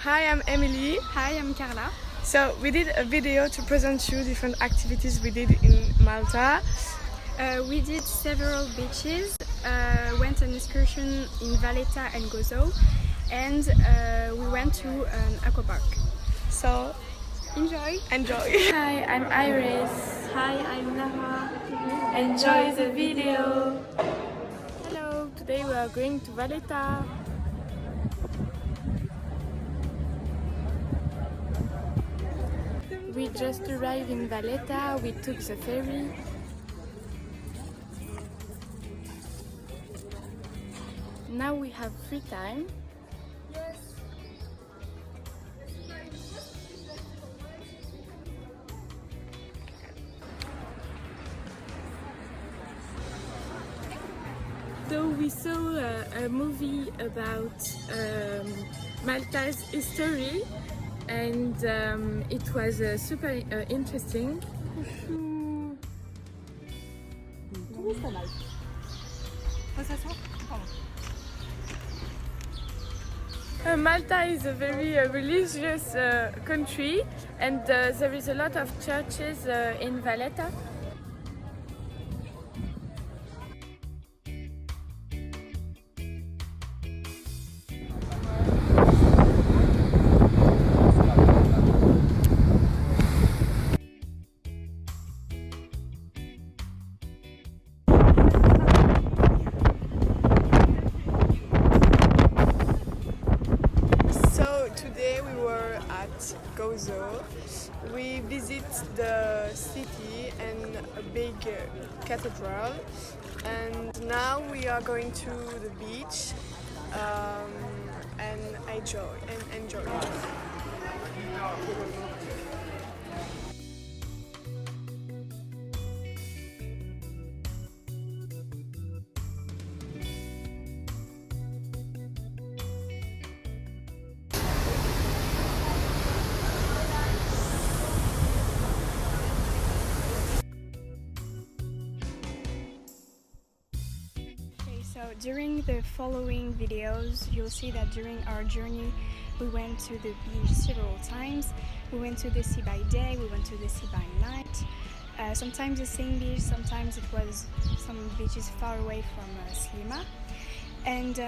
Hi, I'm Émilie. Hi, I'm Carla. So we did a video to present you different activities we did in Malta. We did several beaches, went on an excursion in Valetta and Gozo, and we went to an aquapark. So Enjoy! Hi, I'm Iris. Hi, I'm Lara. Enjoy the video. hello, today we are going to Valetta. We just arrived in Valetta. We took the ferry. Now we have free time. So we saw a movie about Malta's history, and it was super interesting. Malta is a very religious country, and there is a lot of churches in Valetta. Today we were at Gozo. We visit the city and a big cathedral, and now we are going to the beach and enjoy. So during the following videos, you'll see that during our journey, we went to the beach several times. We went to the sea by day, we went to the sea by night. Sometimes the same beach, sometimes it was some beaches far away from Slima. And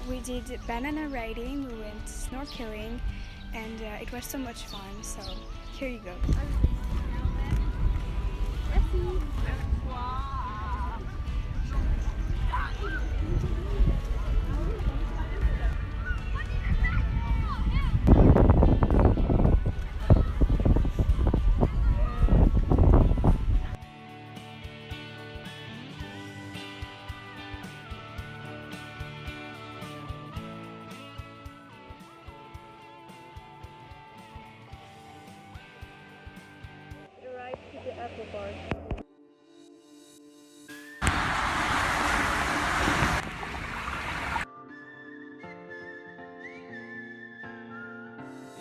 we did banana riding, we went snorkeling, and it was so much fun. So here you go. To the aquapark.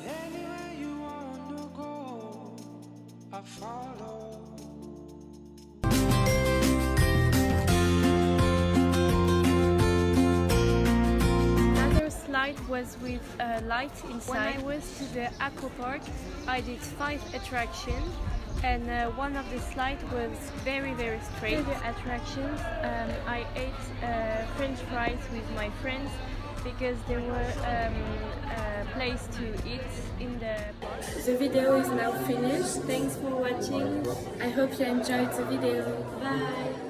Anywhere you wanna go, I follow. Another slide was with a light inside. When I was to the aquapark, I did 5 attractions, and one of the slides was very straight. The attractions, I ate French fries with my friends because there were a place to eat in the park. The video is now finished. Thanks for watching. I hope you enjoyed the video. Bye.